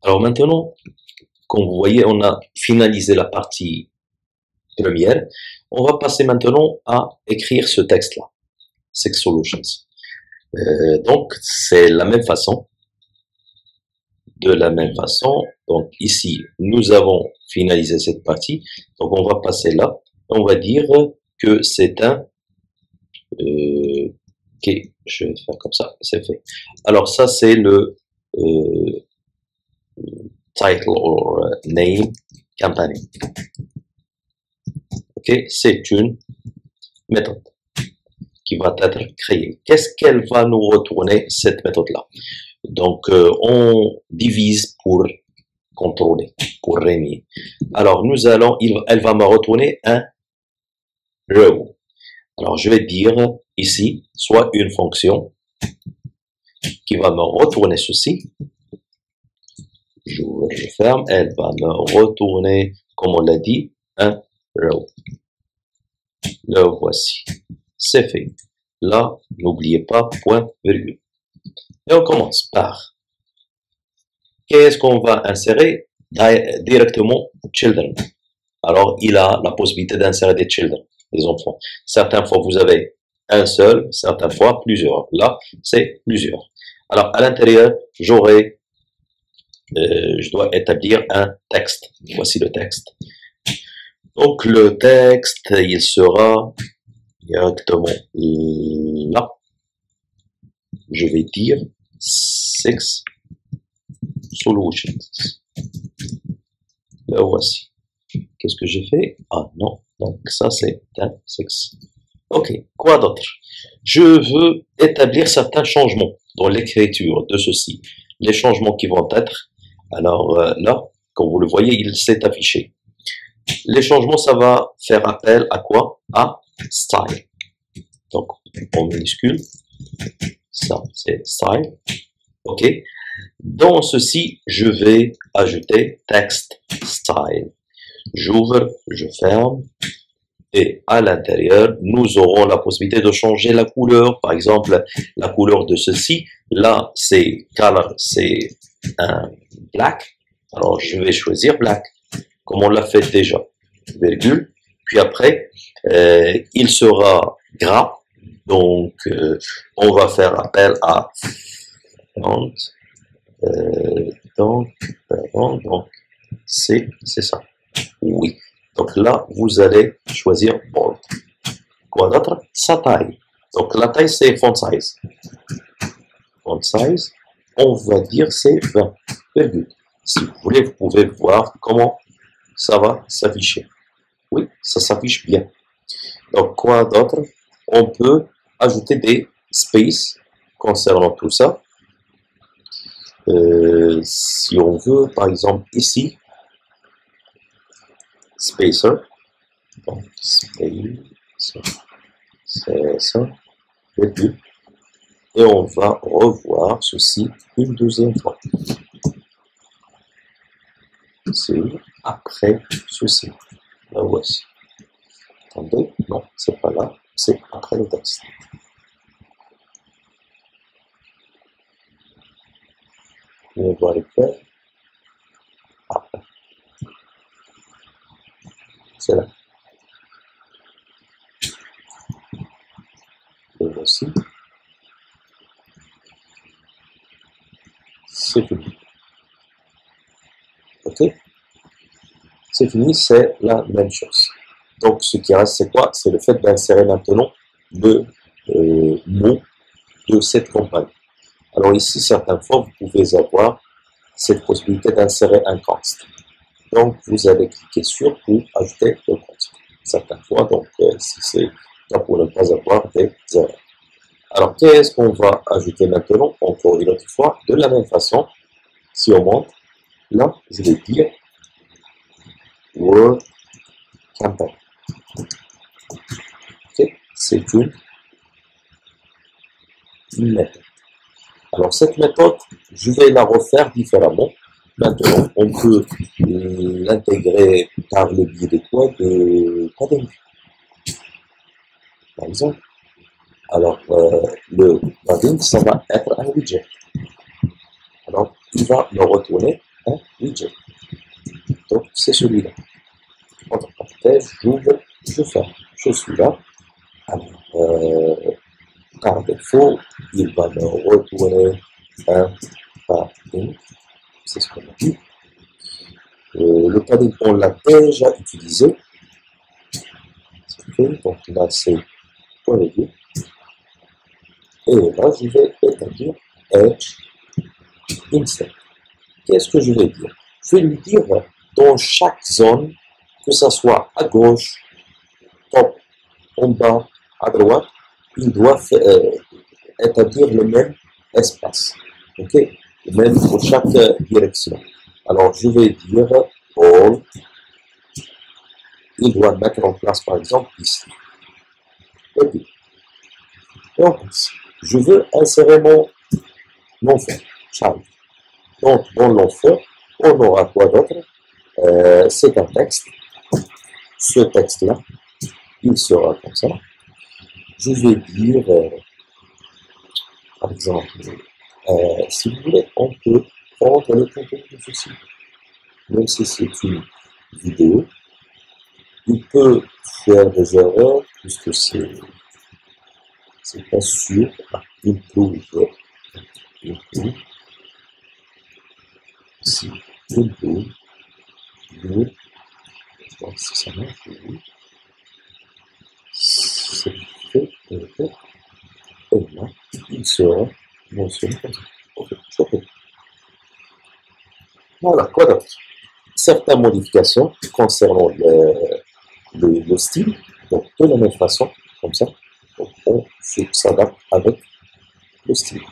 Alors maintenant, comme vous voyez, on a finalisé la partie première. On va passer maintenant à écrire ce texte-là, Six Solutions. Donc, c'est la même façon. De la même façon, donc ici, nous avons finalisé cette partie. Donc, on va passer là. On va dire que c'est un... ok, je vais faire comme ça, c'est fait. Alors, ça, c'est le title or name company. Ok, c'est une méthode qui va être créée. Qu'est-ce qu'elle va nous retourner, cette méthode-là? Donc, on divise pour contrôler, pour régner. Alors, elle va me retourner un row. Alors, je vais dire ici, soit une fonction qui va me retourner ceci. Je ferme, elle va me retourner, comme on l'a dit, un row. Le voici. C'est fait. Là, n'oubliez pas point, virgule. Et on commence par qu'est-ce qu'on va insérer directement children. Alors, il a la possibilité d'insérer des children, des enfants. Certaines fois, vous avez un seul, certaines fois, plusieurs. Là, c'est plusieurs. Alors, à l'intérieur, je dois établir un texte. Voici le texte. Donc, le texte, il sera directement là. Je vais dire Six Solutions. Le voici. Qu'est-ce que j'ai fait? Ah non, donc ça c'est un Six. Ok, quoi d'autre? Je veux établir certains changements dans l'écriture de ceci. Les changements qui vont être, alors là, comme vous le voyez, il s'est affiché. Les changements, ça va faire appel à quoi? À style. Donc, en minuscule, ça c'est style. Ok. Dans ceci, je vais ajouter text style. J'ouvre, je ferme. Et à l'intérieur, nous aurons la possibilité de changer la couleur. Par exemple, la couleur de ceci. Là, c'est color, c'est un black. Alors, je vais choisir black, comme on l'a fait déjà. Virgule. Puis après, il sera gras. Donc, on va faire appel à font. Donc, c'est ça. Oui. Donc là, vous allez choisir bold. Quoi d'autre? Sa taille. Donc la taille, c'est font size. Font size, on va dire c'est 20. Virgule. Si vous voulez, vous pouvez voir comment ça va s'afficher. Oui, ça s'affiche bien. Donc quoi d'autre? On peut ajouter des spaces concernant tout ça. Si on veut, par exemple, ici, spacer, donc spacer, c'est ça, virgule, et on va revoir ceci une deuxième fois. C'est après ceci. Là voici. Attendez, non, c'est pas là, c'est après le texte. On va le faire après. C'est là. Le voici. C'est fini. Ok? C'est fini, c'est la même chose. Donc, ce qui reste, c'est quoi? C'est le fait d'insérer maintenant le mot de cette campagne. Alors ici, certaines fois, vous pouvez avoir cette possibilité d'insérer un const. Donc, vous allez cliquer sur pour ajouter le const. Certaines fois, donc, si c'est là pour ne pas avoir des erreurs. Alors, qu'est-ce qu'on va ajouter maintenant? Encore une autre fois, de la même façon, si on monte, là, je vais dire Word Campaign. Okay. C'est une méthode. Alors, cette méthode, je vais la refaire différemment. Maintenant, on peut l'intégrer par le biais de quoi? De padding, par exemple. Alors, le padding, ça va être un widget. Alors, il va me retourner un widget. Donc, c'est celui-là. Entre parenthèses, j'ouvre, je ferme. Je suis là. Alors, par défaut, il va me retourner un padding. C'est ce qu'on a dit. Le padding, on l'a déjà utilisé. C'est fait. Donc là, c'est pour le dire. Et là, je vais établir edge insert. Qu'est-ce que je vais dire? Je vais lui dire dans chaque zone, que ce soit à gauche, top, en bas, à droite, il doit établir le même espace. Ok? Même pour chaque direction. Alors, je vais dire all. Il doit mettre en place, par exemple, ici. Ok. Donc, je veux insérer mon enfant, child. Donc, dans l'enfant, on aura quoi d'autre? C'est un texte. Ce texte-là, il sera comme ça. Je vais dire, par exemple, si vous voulez, on peut prendre le contenu de ceci. Même si c'est une vidéo, il peut faire des erreurs puisque c'est pas sûr. Improve, ici, improve, good. Donc, si ça marche, oui. C'est fait, peut-être. Et là, il sera mentionné comme ça. Ok. Voilà, quoi d'autre? Certaines modifications concernant le style, donc de la même façon, comme ça, donc on s'adapte avec le style.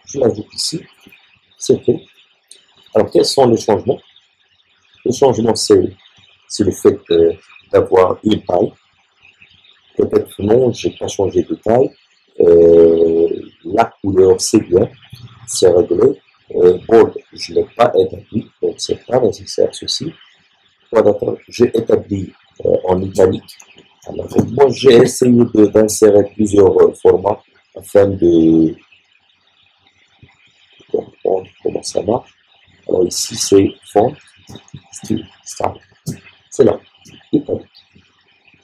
Je l'ajoute ici, c'est fait. Alors, quels sont les changements? Le changement, c'est le fait d'avoir une taille. Peut-être non, je n'ai pas changé de taille. La couleur, c'est bien, c'est réglé. Bold, je ne l'ai pas établi, donc c'est pas nécessaire ceci. J'ai établi en italique. Alors, moi, j'ai essayé d'insérer plusieurs formats afin de comprendre comment ça marche. Alors ici, c'est font, style, style. C'est là, italique.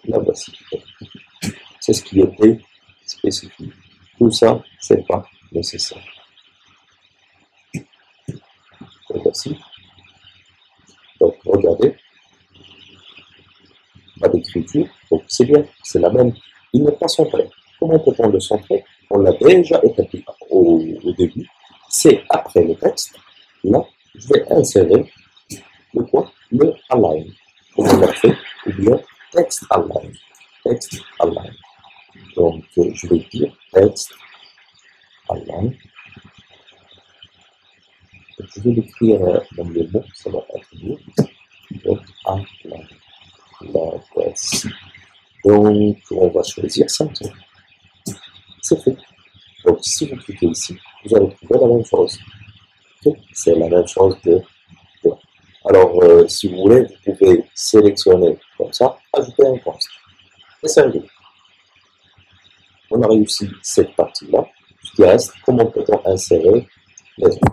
Là, voici. C'est ce qui était spécifique. Tout ça, c'est pas nécessaire. Et voici. Donc, regardez. Pas d'écriture. Donc, c'est bien. C'est la même. Il n'est pas centré. Comment peut-on le centrer? On l'a déjà établi au début. C'est après le texte. Là, je vais insérer le quoi? Le align. Comment on l'a fait? Ou bien text align. Text align. Donc, je vais dire text align. Je vais l'écrire dans le mot, ça va être mieux. Donc, align. Là, voici. Donc, on va choisir ça. C'est fait. Donc, si vous cliquez ici, vous allez trouver la même chose. Okay. C'est la même chose de là. Alors, si vous voulez, vous pouvez sélectionner comme ça, ajouter un poste. Et c'est réglé. On a réussi cette partie-là. Ce qui reste, comment peut-on insérer les autres?